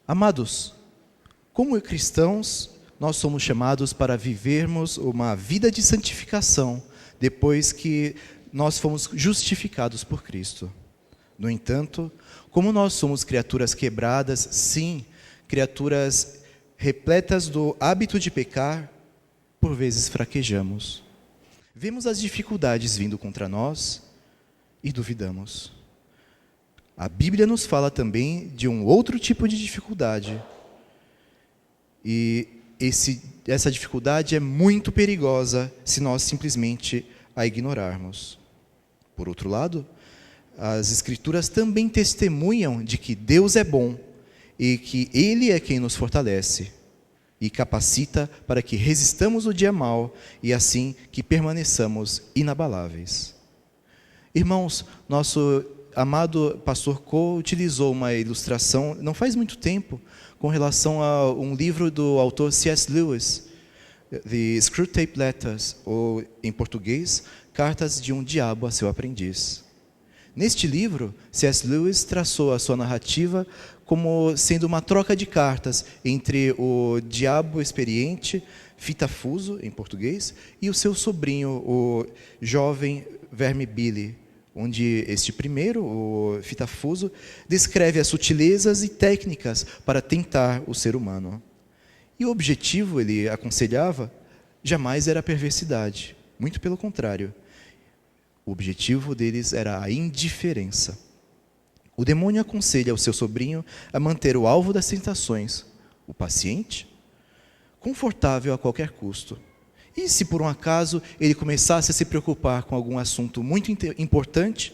Amados, como cristãos, nós somos chamados para vivermos uma vida de santificação depois que nós fomos justificados por Cristo. No entanto, como nós somos criaturas quebradas, sim, criaturas repletas do hábito de pecar, por vezes fraquejamos. Vemos as dificuldades vindo contra nós e duvidamos. A Bíblia nos fala também de um outro tipo de dificuldade. E essa dificuldade é muito perigosa se nós simplesmente a ignorarmos. Por outro lado, as Escrituras também testemunham de que Deus é bom e que Ele é quem nos fortalece e capacita para que resistamos o dia mau e assim que permaneçamos inabaláveis. Irmãos, nosso amado pastor Cole utilizou uma ilustração, não faz muito tempo, com relação a um livro do autor C.S. Lewis, The Screwtape Letters, ou em português, Cartas de um Diabo a seu Aprendiz. Neste livro, C.S. Lewis traçou a sua narrativa como sendo uma troca de cartas entre o diabo experiente, Fitafuso, em português, e o seu sobrinho, o jovem Verme Billy, onde este primeiro, o Fitafuso, descreve as sutilezas e técnicas para tentar o ser humano. E o objetivo, ele aconselhava, jamais era a perversidade, muito pelo contrário. O objetivo deles era a indiferença. O demônio aconselha o seu sobrinho a manter o alvo das tentações, o paciente, confortável a qualquer custo. E se por um acaso ele começasse a se preocupar com algum assunto muito importante,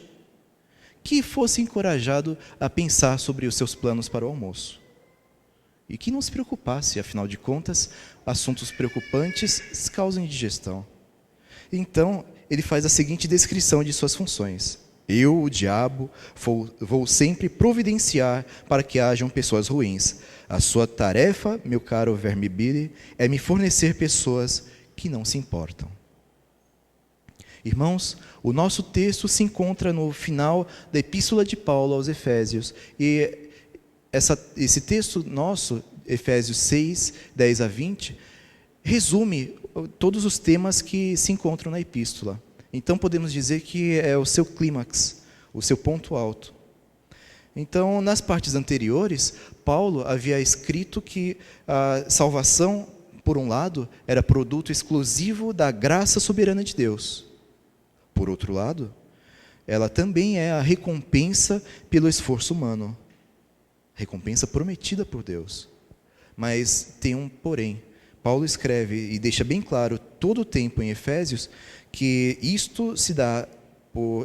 que fosse encorajado a pensar sobre os seus planos para o almoço. E que não se preocupasse, afinal de contas, assuntos preocupantes causam indigestão. Então, ele faz a seguinte descrição de suas funções. Eu, o diabo, vou sempre providenciar para que hajam pessoas ruins. A sua tarefa, meu caro Verme Billy, é me fornecer pessoas que não se importam. Irmãos, o nosso texto se encontra no final da Epístola de Paulo aos Efésios. E esse texto nosso, Efésios 6, 10 a 20, resume todos os temas que se encontram na Epístola. Então, podemos dizer que é o seu clímax, o seu ponto alto. Então, nas partes anteriores, Paulo havia escrito que a salvação, por um lado, era produto exclusivo da graça soberana de Deus. Por outro lado, ela também é a recompensa pelo esforço humano. Recompensa prometida por Deus. Mas tem um porém. Paulo escreve e deixa bem claro todo o tempo em Efésios que isto se dá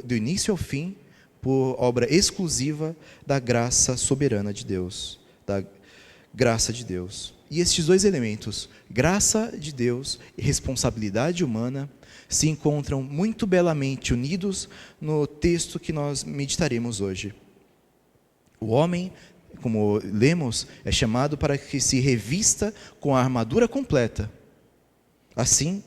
do início ao fim por obra exclusiva da graça soberana de Deus, da graça de Deus. E estes dois elementos, graça de Deus e responsabilidade humana, se encontram muito belamente unidos no texto que nós meditaremos hoje. O homem, como lemos, é chamado para que se revista com a armadura completa. Assim,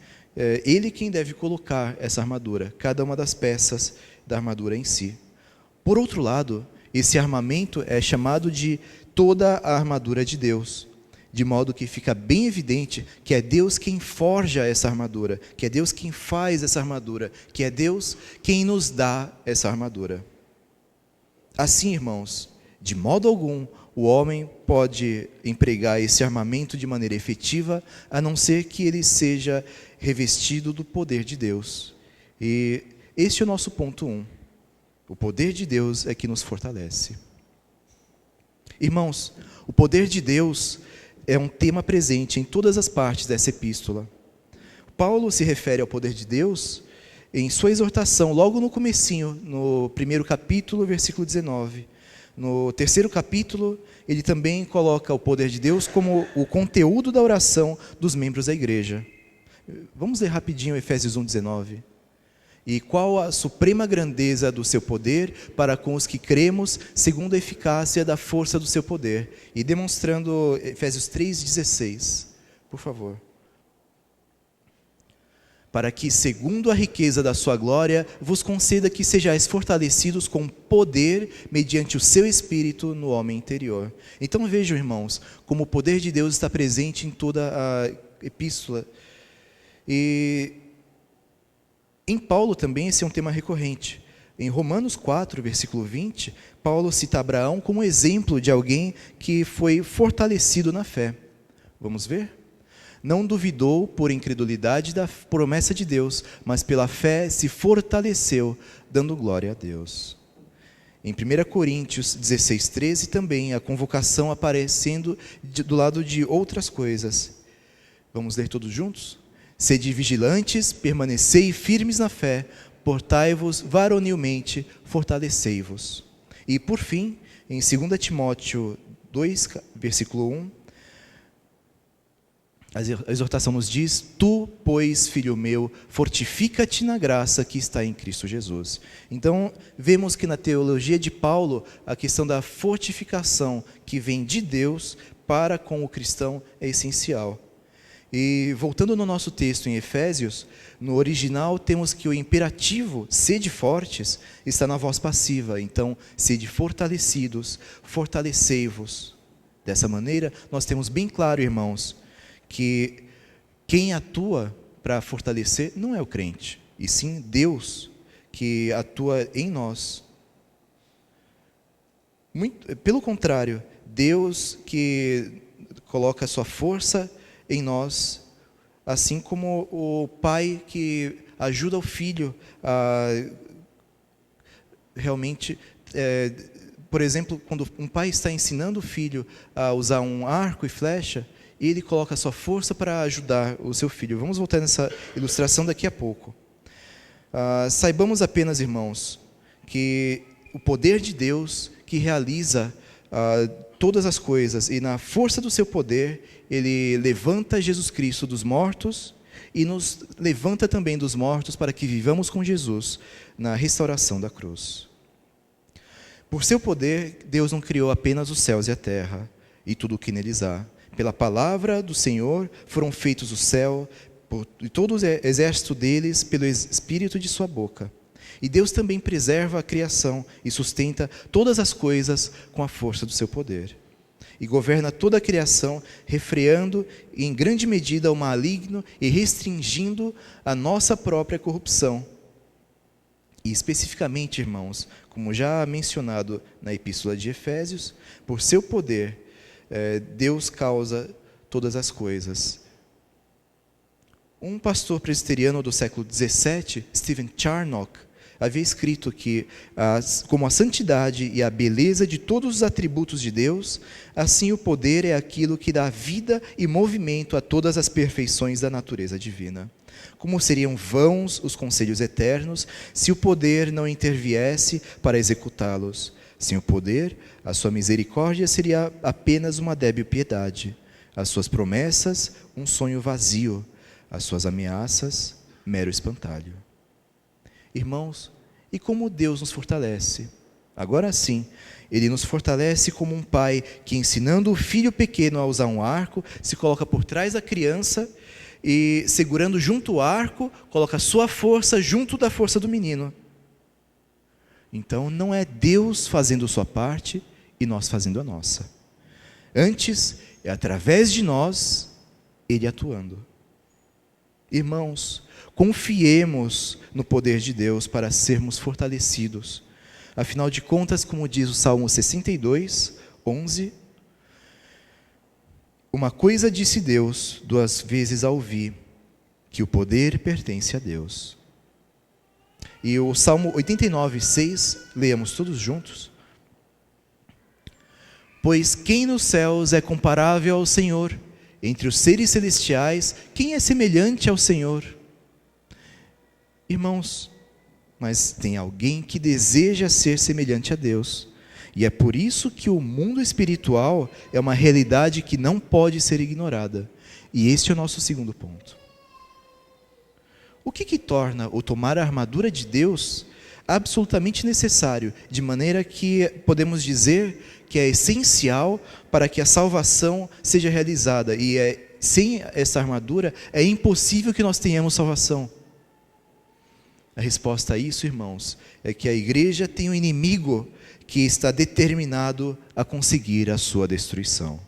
ele quem deve colocar essa armadura, cada uma das peças da armadura em si. Por outro lado, esse armamento é chamado de toda a armadura de Deus, de modo que fica bem evidente que é Deus quem forja essa armadura, que é Deus quem faz essa armadura, que é Deus quem nos dá essa armadura. Assim, irmãos, de modo algum, o homem pode empregar esse armamento de maneira efetiva, a não ser que ele seja revestido do poder de Deus. E este é o nosso ponto 1. O poder de Deus é que nos fortalece. Irmãos, o poder de Deus é um tema presente em todas as partes dessa epístola. Paulo se refere ao poder de Deus em sua exortação, logo no comecinho, no 1º capítulo, versículo 19. No 3º capítulo, ele também coloca o poder de Deus como o conteúdo da oração dos membros da igreja. Vamos ler rapidinho Efésios 1:19. E qual a suprema grandeza do seu poder para com os que cremos, segundo a eficácia da força do seu poder. E demonstrando Efésios 3:16. Por favor. para que, segundo a riqueza da sua glória, vos conceda que sejais fortalecidos com poder mediante o seu Espírito no homem interior. Então vejam, irmãos, como o poder de Deus está presente em toda a epístola. E em Paulo também esse é um tema recorrente. Em Romanos 4, versículo 20, Paulo cita Abraão como exemplo de alguém que foi fortalecido na fé. Vamos ver? Não duvidou por incredulidade da promessa de Deus, mas pela fé se fortaleceu, dando glória a Deus. Em 1 Coríntios 16, 13 também, a convocação aparecendo do lado de outras coisas. Vamos ler todos juntos? Sede vigilantes, permanecei firmes na fé, portai-vos varonilmente, fortalecei-vos. E por fim, em 2 Timóteo 2, versículo 1, a exortação nos diz: tu, pois, filho meu, fortifica-te na graça que está em Cristo Jesus. Então, vemos que na teologia de Paulo, a questão da fortificação que vem de Deus para com o cristão é essencial. E voltando no nosso texto em Efésios, no original temos que o imperativo, sede fortes, está na voz passiva. Então, sede fortalecidos, fortalecei-vos. Dessa maneira, nós temos bem claro, irmãos, que quem atua para fortalecer não é o crente, e sim Deus que atua em nós. Pelo contrário, Deus que coloca a sua força em nós, assim como o pai que ajuda o filho a realmente, por exemplo, quando um pai está ensinando o filho a usar um arco e flecha, ele coloca a sua força para ajudar o seu filho. Vamos voltar nessa ilustração daqui a pouco. Saibamos apenas, irmãos, que o poder de Deus que realiza todas as coisas, e na força do seu poder, Ele levanta Jesus Cristo dos mortos e nos levanta também dos mortos para que vivamos com Jesus na restauração da cruz. Por seu poder, Deus não criou apenas os céus e a terra e tudo o que neles há. Pela palavra do Senhor foram feitos o céu e todo o exército deles pelo Espírito de sua boca. E Deus também preserva a criação e sustenta todas as coisas com a força do seu poder. E governa toda a criação, refreando em grande medida o maligno e restringindo a nossa própria corrupção. E especificamente, irmãos, como já mencionado na Epístola de Efésios, por seu poder, Deus causa todas as coisas. Um pastor presbiteriano do século XVII, Stephen Charnock, havia escrito que, como a santidade e a beleza de todos os atributos de Deus, assim o poder é aquilo que dá vida e movimento a todas as perfeições da natureza divina. Como seriam vãos os conselhos eternos se o poder não interviesse para executá-los? Sem o poder, a sua misericórdia seria apenas uma débil piedade, as suas promessas, um sonho vazio, as suas ameaças, mero espantalho. Irmãos, e como Deus nos fortalece? Agora sim, Ele nos fortalece como um pai que, ensinando o filho pequeno a usar um arco, se coloca por trás da criança e, segurando junto o arco, coloca a sua força junto da força do menino. Então, não é Deus fazendo sua parte e nós fazendo a nossa. Antes, é através de nós, Ele atuando. Irmãos, confiemos no poder de Deus para sermos fortalecidos. Afinal de contas, como diz o Salmo 62, 11, uma coisa disse Deus 2 vezes a ouvir, que o poder pertence a Deus. E o Salmo 89, 6, leamos todos juntos. Pois quem nos céus é comparável ao Senhor? Entre os seres celestiais, quem é semelhante ao Senhor? Irmãos, mas tem alguém que deseja ser semelhante a Deus. E é por isso que o mundo espiritual é uma realidade que não pode ser ignorada. E este é o nosso segundo ponto. O que torna o tomar a armadura de Deus absolutamente necessário, de maneira que podemos dizer que é essencial para que a salvação seja realizada, e sem essa armadura é impossível que nós tenhamos salvação. A resposta a isso, irmãos, é que a igreja tem um inimigo que está determinado a conseguir a sua destruição.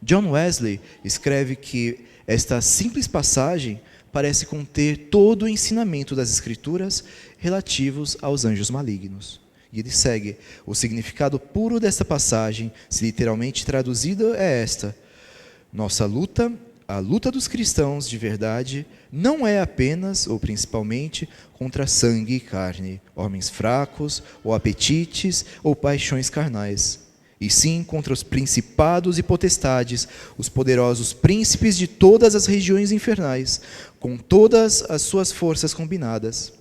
John Wesley escreve que esta simples passagem parece conter todo o ensinamento das Escrituras relativos aos anjos malignos. E ele segue: o significado puro desta passagem, se literalmente traduzido, é esta: nossa luta, a luta dos cristãos de verdade, não é apenas ou principalmente contra sangue e carne, homens fracos, ou apetites, ou paixões carnais, e sim contra os principados e potestades, os poderosos príncipes de todas as regiões infernais, com todas as suas forças combinadas.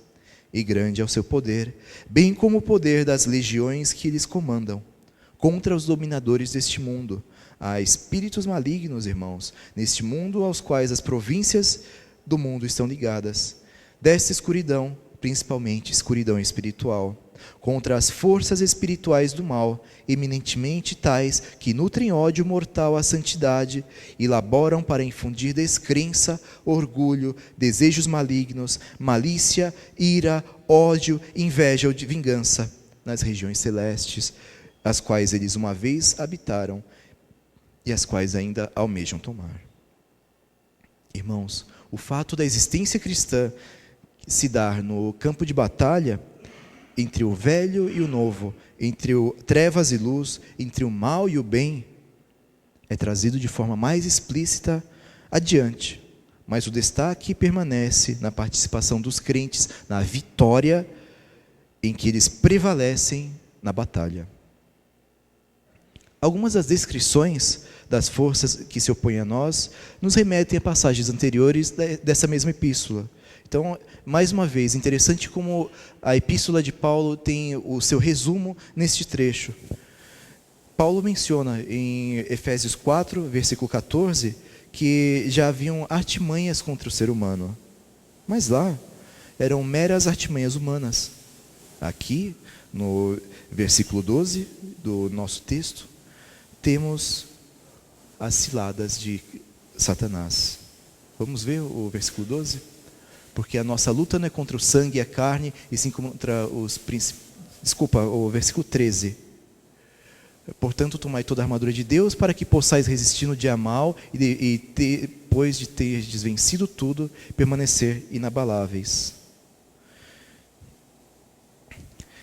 E grande é o seu poder, bem como o poder das legiões que eles comandam, contra os dominadores deste mundo. Há espíritos malignos, irmãos, neste mundo aos quais as províncias do mundo estão ligadas. Desta escuridão, principalmente escuridão espiritual, contra as forças espirituais do mal, eminentemente tais que nutrem ódio mortal à santidade e laboram para infundir descrença, orgulho, desejos malignos, malícia, ira, ódio, inveja ou de vingança nas regiões celestes, as quais eles uma vez habitaram e as quais ainda almejam tomar. Irmãos, o fato da existência cristã se dar no campo de batalha entre o velho e o novo, entre trevas e luz, entre o mal e o bem, é trazido de forma mais explícita adiante. Mas o destaque permanece na participação dos crentes, na vitória em que eles prevalecem na batalha. Algumas das descrições das forças que se opõem a nós nos remetem a passagens anteriores dessa mesma epístola. Então, mais uma vez, interessante como a epístola de Paulo tem o seu resumo neste trecho. Paulo menciona em Efésios 4, versículo 14, que já haviam artimanhas contra o ser humano. Mas lá eram meras artimanhas humanas. Aqui, no versículo 12 do nosso texto, temos as ciladas de Satanás. Vamos ver o versículo 12? Porque a nossa luta não é contra o sangue e a carne, e sim contra os príncipes. Desculpa, o versículo 13. Portanto, tomai toda a armadura de Deus, para que possais resistir no dia mal, e depois de ter desvencido tudo, permanecer inabaláveis.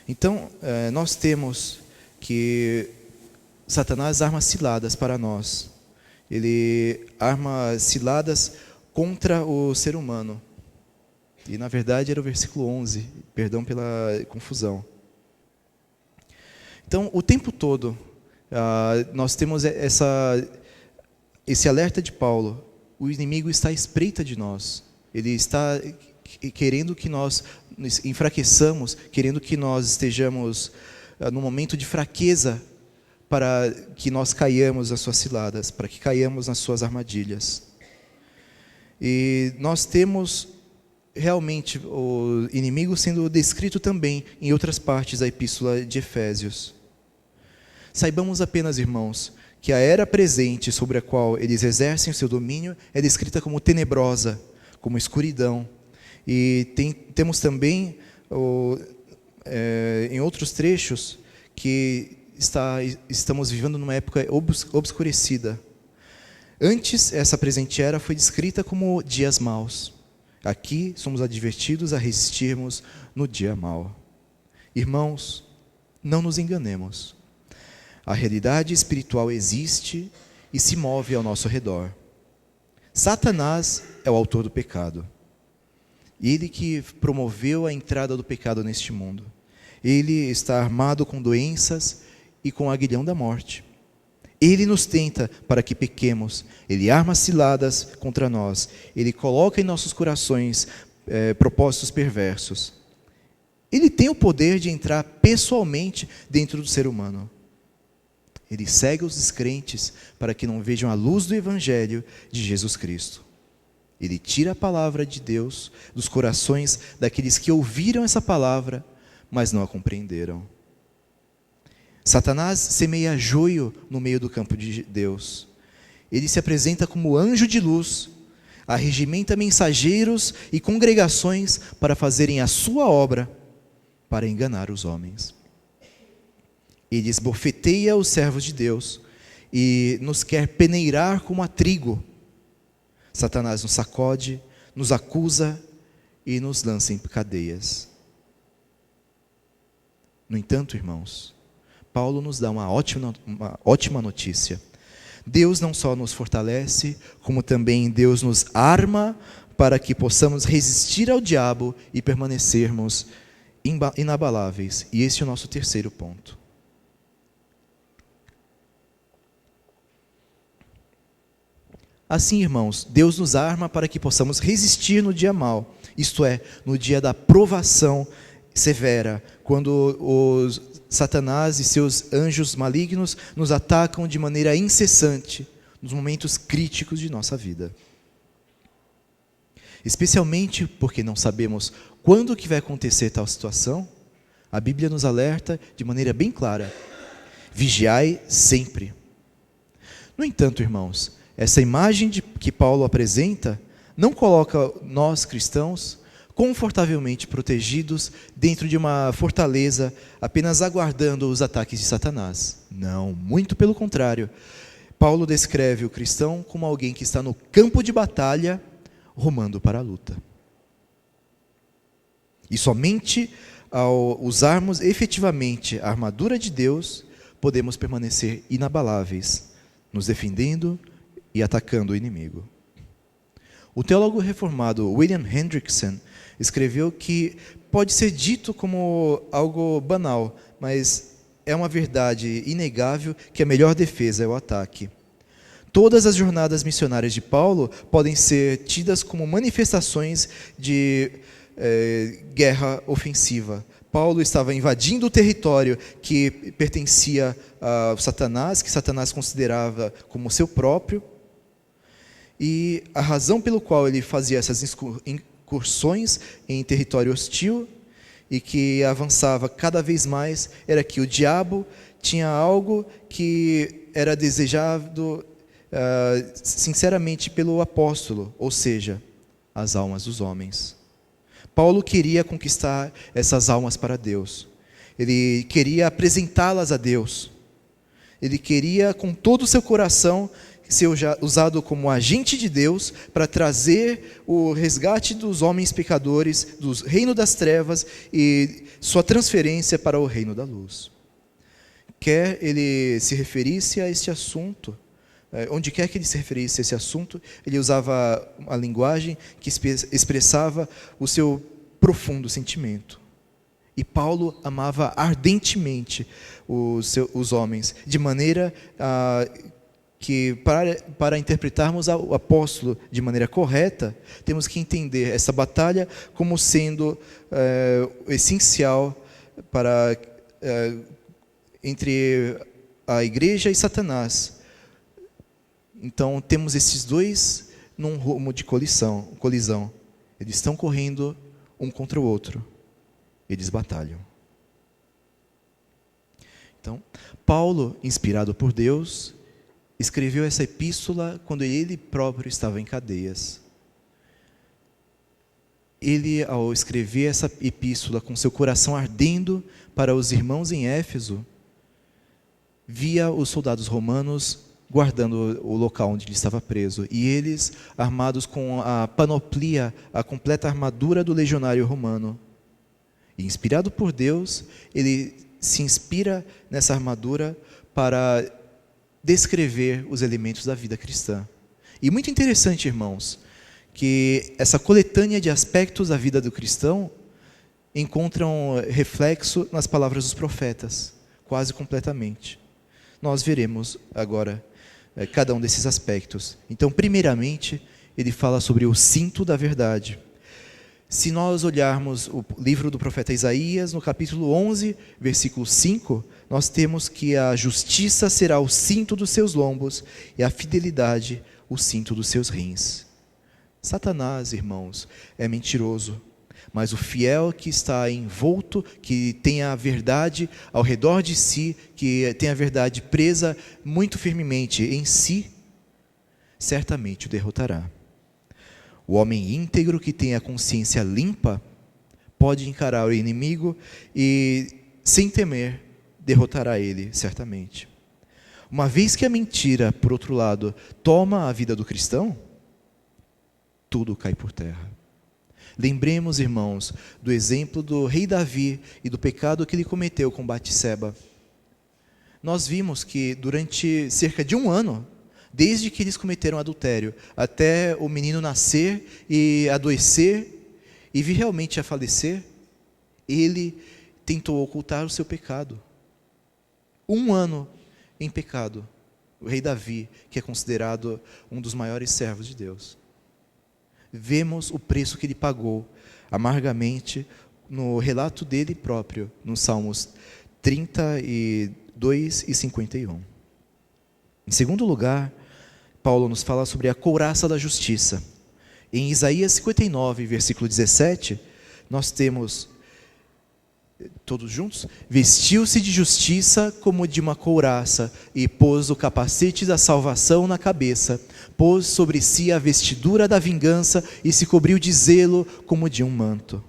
Então, nós temos que Satanás arma ciladas para nós. Ele arma ciladas contra o ser humano. E, na verdade, era o versículo 11. Perdão pela confusão. Então, o tempo todo, nós temos esse alerta de Paulo. O inimigo está à espreita de nós. Ele está querendo que nós nos enfraqueçamos, querendo que nós estejamos num momento de fraqueza, para que nós caiamos nas suas ciladas, para que caiamos nas suas armadilhas. E nós temos realmente o inimigo sendo descrito também em outras partes da epístola de Efésios. Saibamos apenas, irmãos, que a era presente sobre a qual eles exercem o seu domínio é descrita como tenebrosa, como escuridão. E temos também, em outros trechos, que estamos vivendo numa época obscurecida. Antes, essa presente era foi descrita como dias maus. Aqui, somos advertidos a resistirmos no dia mau. Irmãos, não nos enganemos. A realidade espiritual existe e se move ao nosso redor. Satanás é o autor do pecado. Ele que promoveu a entrada do pecado neste mundo. Ele está armado com doenças e com o aguilhão da morte. Ele nos tenta para que pequemos. Ele arma ciladas contra nós. Ele coloca em nossos corações propósitos perversos. Ele tem o poder de entrar pessoalmente dentro do ser humano. Ele cega os descrentes para que não vejam a luz do Evangelho de Jesus Cristo. Ele tira a palavra de Deus dos corações daqueles que ouviram essa palavra, mas não a compreenderam. Satanás semeia joio no meio do campo de Deus. Ele se apresenta como anjo de luz, arregimenta mensageiros e congregações para fazerem a sua obra, para enganar os homens. Ele esbofeteia os servos de Deus e nos quer peneirar como a trigo. Satanás nos sacode, nos acusa e nos lança em cadeias. No entanto, irmãos, Paulo nos dá uma ótima notícia. Deus não só nos fortalece, como também Deus nos arma para que possamos resistir ao diabo e permanecermos inabaláveis. E esse é o nosso terceiro ponto. Assim, irmãos, Deus nos arma para que possamos resistir no dia mau, isto é, no dia da provação severa, quando os Satanás e seus anjos malignos nos atacam de maneira incessante, nos momentos críticos de nossa vida. Especialmente porque não sabemos quando que vai acontecer tal situação, a Bíblia nos alerta de maneira bem clara: vigiai sempre. No entanto, irmãos, essa imagem que Paulo apresenta não coloca nós cristãos confortavelmente protegidos dentro de uma fortaleza, apenas aguardando os ataques de Satanás. Não, muito pelo contrário. Paulo descreve o cristão como alguém que está no campo de batalha, rumando para a luta. E somente ao usarmos efetivamente a armadura de Deus, podemos permanecer inabaláveis, nos defendendo e atacando o inimigo. O teólogo reformado William Hendrickson escreveu que pode ser dito como algo banal, mas é uma verdade inegável que a melhor defesa é o ataque. Todas as jornadas missionárias de Paulo podem ser tidas como manifestações de guerra ofensiva. Paulo estava invadindo o território que pertencia a Satanás, que Satanás considerava como seu próprio. E a razão pelo qual ele fazia essas incursões em território hostil e que avançava cada vez mais era que o diabo tinha algo que era desejado sinceramente pelo apóstolo, ou seja, as almas dos homens. Paulo queria conquistar essas almas para Deus. Ele queria apresentá-las a Deus. Ele queria com todo o seu coração ser usado como agente de Deus para trazer o resgate dos homens pecadores, do reino das trevas e sua transferência para o reino da luz. Quer ele se referisse a este assunto, onde quer que ele se referisse a esse assunto, ele usava uma linguagem que expressava o seu profundo sentimento. E Paulo amava ardentemente os homens, de maneira que para interpretarmos o apóstolo de maneira correta, temos que entender essa batalha como sendo essencial para entre a igreja e Satanás. Então temos esses dois num rumo de colisão. Eles estão correndo um contra o outro. Eles batalham. Então, Paulo, inspirado por Deus, escreveu essa epístola quando ele próprio estava em cadeias. Ele, ao escrever essa epístola com seu coração ardendo para os irmãos em Éfeso, via os soldados romanos guardando o local onde ele estava preso. E eles, armados com a panoplia, a completa armadura do legionário romano. E inspirado por Deus, ele se inspira nessa armadura para descrever os elementos da vida cristã. E muito interessante, irmãos, que essa coletânea de aspectos da vida do cristão encontram reflexo nas palavras dos profetas, quase completamente. Nós veremos agora cada um desses aspectos. Então, primeiramente, ele fala sobre o cinto da verdade. Se nós olharmos o livro do profeta Isaías, no capítulo 11, versículo 5, nós temos que a justiça será o cinto dos seus lombos e a fidelidade o cinto dos seus rins. Satanás, irmãos, é mentiroso, mas o fiel que está envolto, que tem a verdade ao redor de si, que tem a verdade presa muito firmemente em si, certamente o derrotará. O homem íntegro que tem a consciência limpa pode encarar o inimigo e, sem temer, derrotará ele, certamente. Uma vez que a mentira, por outro lado, toma a vida do cristão, tudo cai por terra. Lembremos, irmãos, do exemplo do rei Davi e do pecado que ele cometeu com Batseba. Nós vimos que durante cerca de 1 ano, desde que eles cometeram adultério, até o menino nascer e adoecer e vir realmente a falecer, ele tentou ocultar o seu pecado. 1 ano em pecado. O rei Davi, que é considerado um dos maiores servos de Deus. Vemos o preço que ele pagou amargamente no relato dele próprio, nos Salmos 32 e 51. Em segundo lugar, Paulo nos fala sobre a couraça da justiça. Em Isaías 59, versículo 17, nós temos, todos juntos, vestiu-se de justiça como de uma couraça e pôs o capacete da salvação na cabeça, pôs sobre si a vestidura da vingança e se cobriu de zelo como de um manto.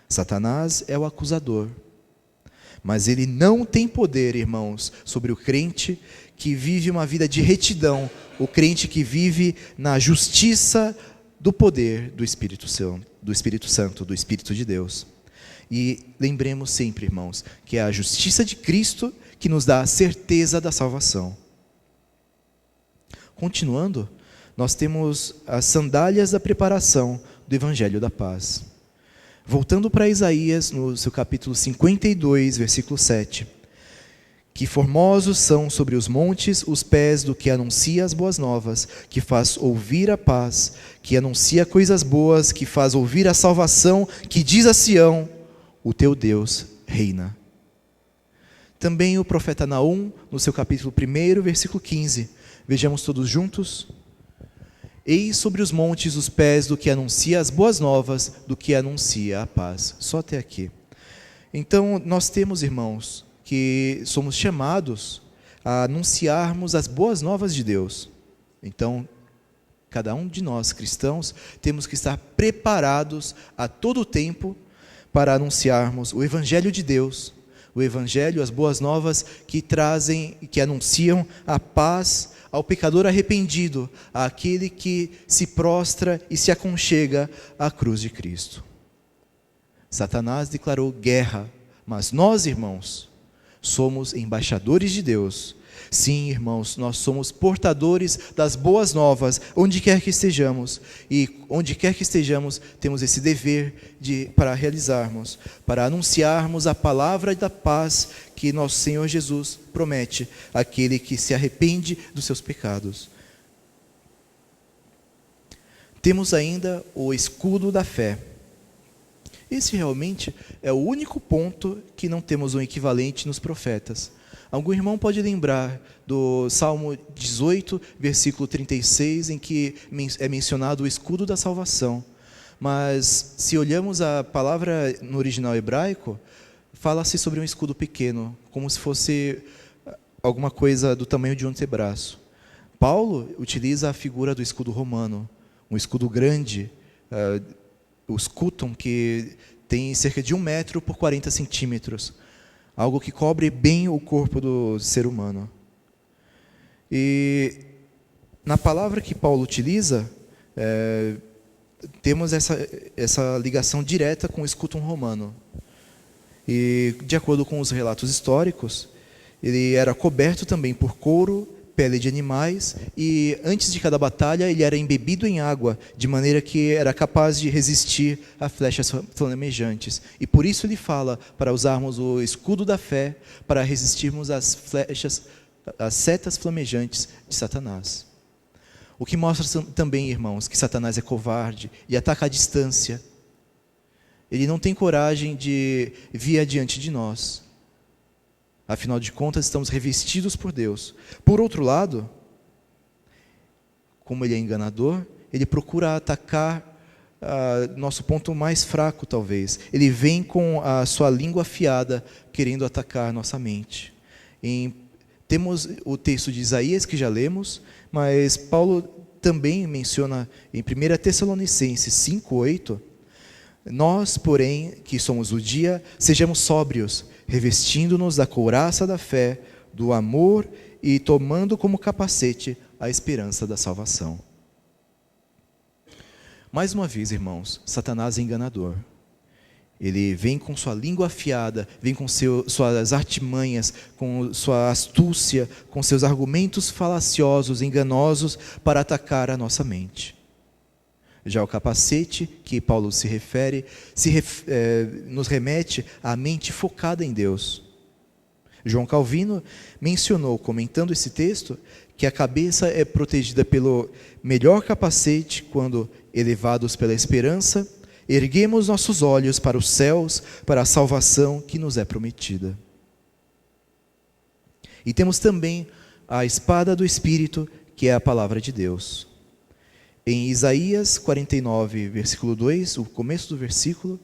Satanás é o acusador, mas ele não tem poder, irmãos, sobre o crente que vive uma vida de retidão, o crente que vive na justiça do poder do Espírito Santo, do Espírito de Deus. E lembremos sempre, irmãos, que é a justiça de Cristo que nos dá a certeza da salvação. Continuando, nós temos as sandálias da preparação do Evangelho da Paz. Voltando para Isaías, no seu capítulo 52, versículo 7. Que formosos são sobre os montes os pés do que anuncia as boas novas, que faz ouvir a paz, que anuncia coisas boas, que faz ouvir a salvação, que diz a Sião: o teu Deus reina. Também o profeta Naum, no seu capítulo 1, versículo 15. Vejamos todos juntos. Eis sobre os montes os pés do que anuncia as boas novas, do que anuncia a paz. Só até aqui. Então, nós temos, irmãos, que somos chamados a anunciarmos as boas novas de Deus. Então, cada um de nós, cristãos, temos que estar preparados a todo tempo para anunciarmos o Evangelho de Deus, o Evangelho, as boas novas que trazem, que anunciam a paz ao pecador arrependido, àquele que se prostra e se aconchega à cruz de Cristo. Satanás declarou guerra, mas nós, irmãos, somos embaixadores de Deus. Sim, irmãos, nós somos portadores das boas novas, onde quer que estejamos. E onde quer que estejamos, temos esse dever para realizarmos, para anunciarmos a palavra da paz que nosso Senhor Jesus promete àquele que se arrepende dos seus pecados. Temos ainda o escudo da fé. Esse realmente é o único ponto que não temos um equivalente nos profetas. Algum irmão pode lembrar do Salmo 18, versículo 36, em que é mencionado o escudo da salvação. Mas, se olhamos a palavra no original hebraico, fala-se sobre um escudo pequeno, como se fosse alguma coisa do tamanho de um antebraço. Paulo utiliza a figura do escudo romano, um escudo grande, o scutum, que tem cerca de 1 metro por 40 centímetros. Algo que cobre bem o corpo do ser humano. E na palavra que Paulo utiliza, temos essa ligação direta com o scutum romano. E, de acordo com os relatos históricos, ele era coberto também por couro, pele de animais, e antes de cada batalha ele era embebido em água, de maneira que era capaz de resistir a flechas flamejantes. E por isso ele fala para usarmos o escudo da fé para resistirmos às flechas, às setas flamejantes de Satanás. O que mostra também, irmãos, que Satanás é covarde e ataca à distância. Ele não tem coragem de vir adiante de nós. Afinal de contas, estamos revestidos por Deus. Por outro lado, como ele é enganador, ele procura atacar nosso ponto mais fraco, talvez. Ele vem com a sua língua afiada, querendo atacar nossa mente. Temos o texto de Isaías, que já lemos, mas Paulo também menciona em 1 Tessalonicenses 5:8, nós, porém, que somos do dia, sejamos sóbrios, revestindo-nos da couraça da fé, do amor e tomando como capacete a esperança da salvação. Mais uma vez, irmãos, Satanás é enganador. Ele vem com sua língua afiada, vem com suas artimanhas, com sua astúcia, com seus argumentos falaciosos, enganosos, para atacar a nossa mente. Já o capacete, que Paulo se refere, nos remete à mente focada em Deus. João Calvino mencionou, comentando esse texto, que a cabeça é protegida pelo melhor capacete quando, elevados pela esperança, erguemos nossos olhos para os céus, para a salvação que nos é prometida. E temos também a espada do Espírito, que é a palavra de Deus. Em Isaías 49, versículo 2, o começo do versículo,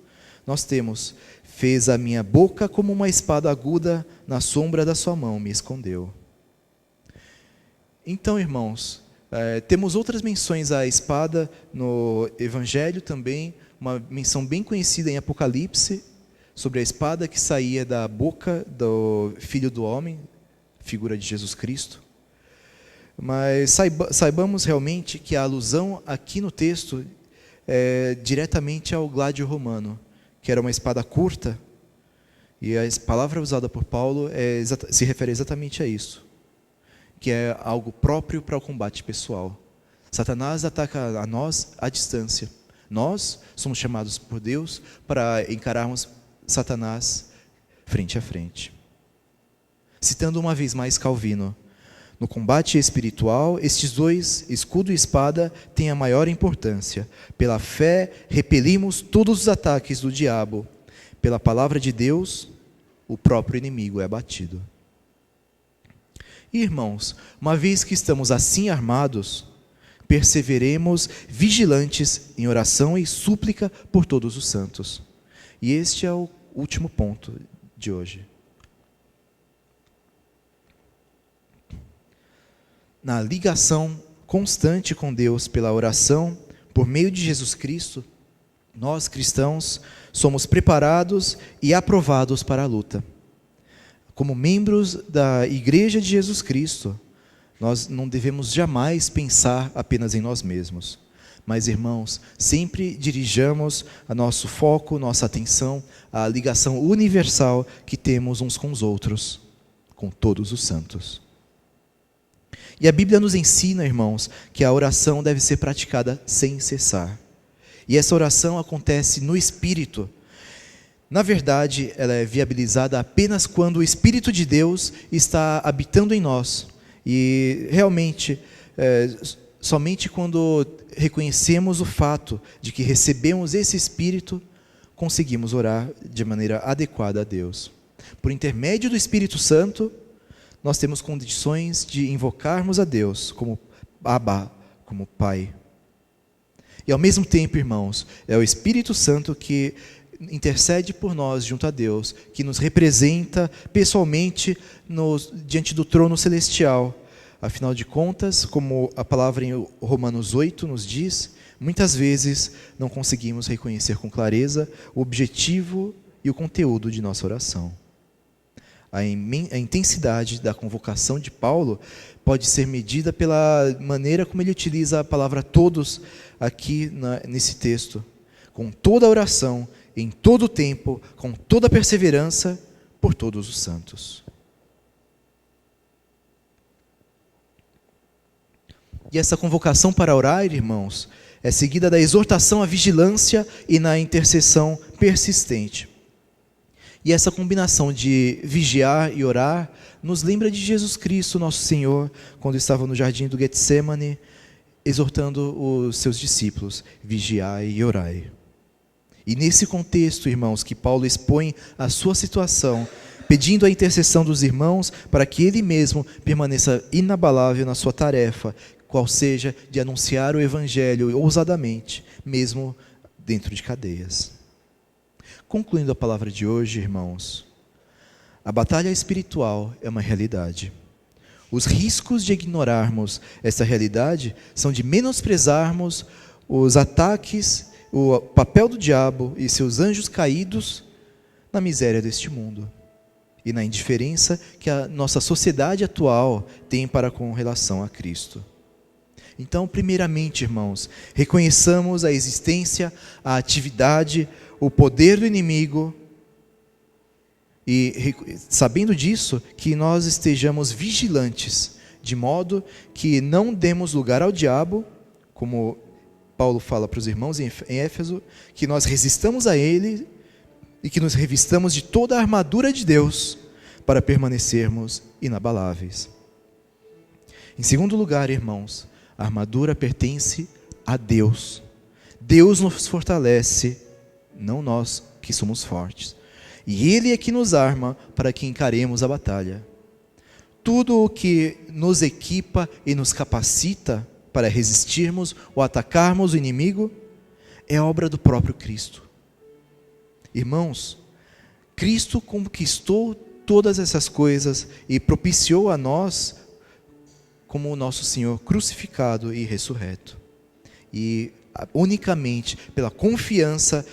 nós temos: fez a minha boca como uma espada aguda, na sombra da sua mão me escondeu. Então, irmãos, temos outras menções à espada no Evangelho também, uma menção bem conhecida em Apocalipse, sobre a espada que saía da boca do Filho do Homem, figura de Jesus Cristo. Mas saibamos realmente que a alusão aqui no texto é diretamente ao gládio romano, que era uma espada curta, e a palavra usada por Paulo se refere exatamente a isso, que é algo próprio para o combate pessoal. Satanás ataca a nós à distância. Nós somos chamados por Deus para encararmos Satanás frente a frente. Citando uma vez mais Calvino, no combate espiritual, estes dois, escudo e espada, têm a maior importância. Pela fé, repelimos todos os ataques do diabo. Pela palavra de Deus, o próprio inimigo é abatido. Irmãos, uma vez que estamos assim armados, perseveremos vigilantes em oração e súplica por todos os santos. E este é o último ponto de hoje. Na ligação constante com Deus pela oração, por meio de Jesus Cristo, nós cristãos somos preparados e aprovados para a luta. Como membros da Igreja de Jesus Cristo, nós não devemos jamais pensar apenas em nós mesmos. Mas, irmãos, sempre dirijamos a nosso foco, nossa atenção à ligação universal que temos uns com os outros, com todos os santos. E a Bíblia nos ensina, irmãos, que a oração deve ser praticada sem cessar. E essa oração acontece no Espírito. Na verdade, ela é viabilizada apenas quando o Espírito de Deus está habitando em nós. E realmente, somente quando reconhecemos o fato de que recebemos esse Espírito, conseguimos orar de maneira adequada a Deus. Por intermédio do Espírito Santo, nós temos condições de invocarmos a Deus como Abba, como Pai. E ao mesmo tempo, irmãos, é o Espírito Santo que intercede por nós junto a Deus, que nos representa pessoalmente diante do trono celestial. Afinal de contas, como a palavra em Romanos 8 nos diz, muitas vezes não conseguimos reconhecer com clareza o objetivo e o conteúdo de nossa oração. A intensidade da convocação de Paulo pode ser medida pela maneira como ele utiliza a palavra todos aqui nesse texto. Com toda a oração, em todo o tempo, com toda a perseverança, por todos os santos. E essa convocação para orar, irmãos, é seguida da exortação à vigilância e na intercessão persistente. E essa combinação de vigiar e orar nos lembra de Jesus Cristo, nosso Senhor, quando estava no jardim do Getsemane, exortando os seus discípulos: vigiai e orai. E nesse contexto, irmãos, que Paulo expõe a sua situação, pedindo a intercessão dos irmãos para que ele mesmo permaneça inabalável na sua tarefa, qual seja de anunciar o Evangelho ousadamente, mesmo dentro de cadeias. Concluindo a palavra de hoje, irmãos, a batalha espiritual é uma realidade. Os riscos de ignorarmos essa realidade são de menosprezarmos os ataques, o papel do diabo e seus anjos caídos na miséria deste mundo e na indiferença que a nossa sociedade atual tem para com relação a Cristo. Então, primeiramente, irmãos, reconheçamos a existência, a atividade, o poder do inimigo e, sabendo disso, que nós estejamos vigilantes, de modo que não demos lugar ao diabo, como Paulo fala para os irmãos em Éfeso, que nós resistamos a ele e que nos revistamos de toda a armadura de Deus para permanecermos inabaláveis. Em segundo lugar, irmãos, a armadura pertence a Deus. Deus nos fortalece, não nós que somos fortes. E Ele é que nos arma para que encaremos a batalha. Tudo o que nos equipa e nos capacita para resistirmos ou atacarmos o inimigo é obra do próprio Cristo. Irmãos, Cristo conquistou todas essas coisas e propiciou a nós como o nosso Senhor crucificado e ressurreto. E unicamente pela confiança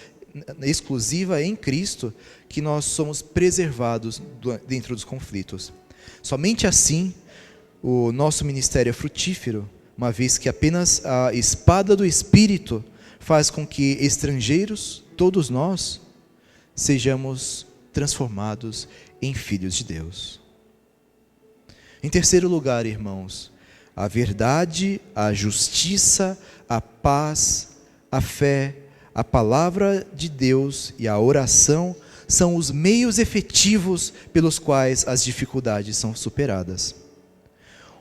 exclusiva em Cristo que nós somos preservados dentro dos conflitos. Somente assim o nosso ministério é frutífero, uma vez que apenas a espada do Espírito faz com que estrangeiros, todos nós, sejamos transformados em filhos de Deus. Em terceiro lugar, irmãos, a verdade, a justiça, a paz, a fé, a palavra de Deus e a oração são os meios efetivos pelos quais as dificuldades são superadas.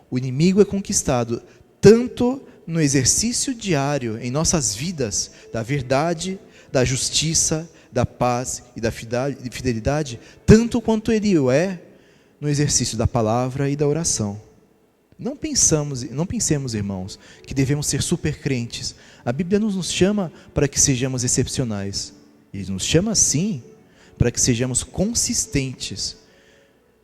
O inimigo é conquistado tanto no exercício diário em nossas vidas da verdade, da justiça, da paz e da fidelidade, tanto quanto ele o é no exercício da palavra e da oração. Não pensemos, irmãos, que devemos ser super crentes. A Bíblia nos chama para que sejamos excepcionais. Ele nos chama, sim, para que sejamos consistentes,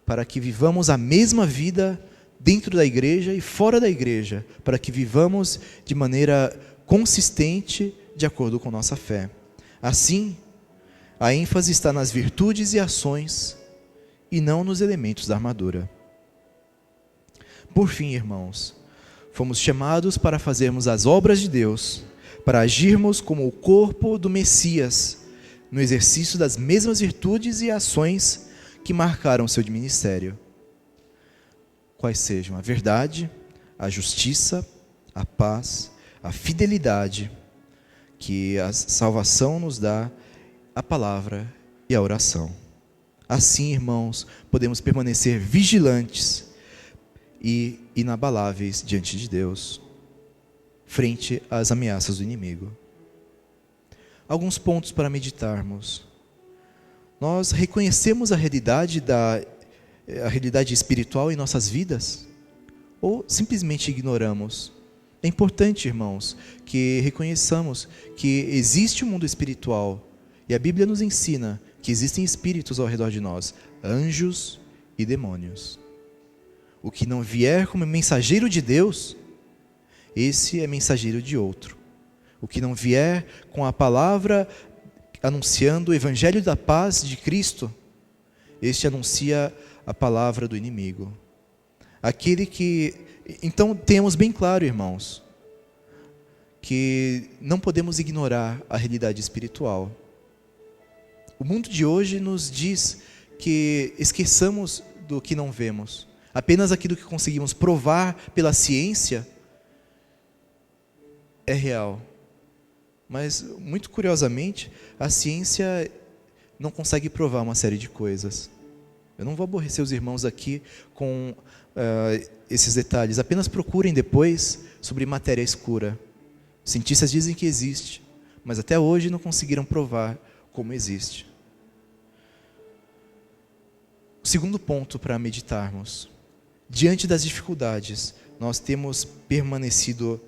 para que vivamos a mesma vida dentro da igreja e fora da igreja, para que vivamos de maneira consistente, de acordo com nossa fé. Assim, a ênfase está nas virtudes e ações, e não nos elementos da armadura. Por fim, irmãos, fomos chamados para fazermos as obras de Deus, para agirmos como o corpo do Messias, no exercício das mesmas virtudes e ações que marcaram seu ministério. Quais sejam a verdade, a justiça, a paz, a fidelidade, que a salvação nos dá, a palavra e a oração. Assim, irmãos, podemos permanecer vigilantes e inabaláveis diante de Deus, frente às ameaças do inimigo. Alguns pontos para meditarmos. Nós reconhecemos a realidade espiritual em nossas vidas? Ou simplesmente ignoramos? É importante, irmãos, que reconheçamos que existe um mundo espiritual, e a Bíblia nos ensina que existem espíritos ao redor de nós, anjos e demônios. O que não vier como mensageiro de Deus, esse é mensageiro de outro. O que não vier com a palavra anunciando o evangelho da paz de Cristo, este anuncia a palavra do inimigo. Então tenhamos bem claro, irmãos, que não podemos ignorar a realidade espiritual. O mundo de hoje nos diz que esqueçamos do que não vemos. Apenas aquilo que conseguimos provar pela ciência é real. Mas, muito curiosamente, a ciência não consegue provar uma série de coisas. Eu não vou aborrecer os irmãos aqui com esses detalhes. Apenas procurem depois sobre matéria escura. Os cientistas dizem que existe, mas até hoje não conseguiram provar como existe. O segundo ponto para meditarmos. Diante das dificuldades, nós temos permanecido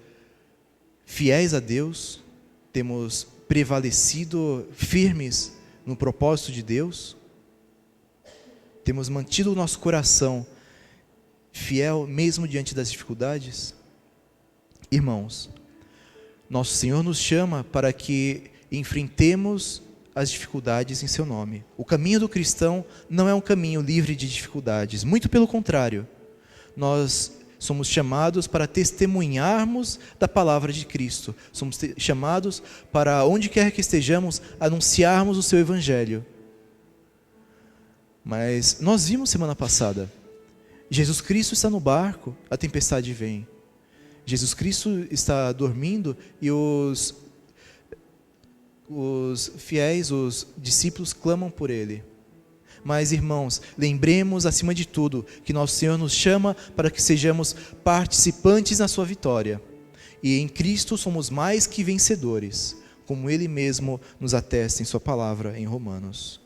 fiéis a Deus, temos prevalecido firmes no propósito de Deus, temos mantido o nosso coração fiel mesmo diante das dificuldades? Irmãos, nosso Senhor nos chama para que enfrentemos as dificuldades em seu nome. O caminho do cristão não é um caminho livre de dificuldades, muito pelo contrário. Nós somos chamados para testemunharmos da palavra de Cristo. Somos chamados para, onde quer que estejamos, anunciarmos o seu evangelho. Mas nós vimos semana passada, Jesus Cristo está no barco, a tempestade vem. Jesus Cristo está dormindo e os fiéis, os discípulos clamam por Ele. Mas, irmãos, lembremos acima de tudo que nosso Senhor nos chama para que sejamos participantes na sua vitória. E em Cristo somos mais que vencedores, como Ele mesmo nos atesta em sua palavra em Romanos.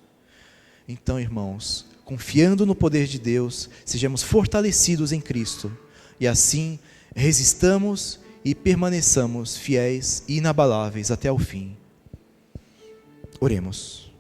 Então, irmãos, confiando no poder de Deus, sejamos fortalecidos em Cristo. E assim, resistamos e permaneçamos fiéis e inabaláveis até o fim. Oremos.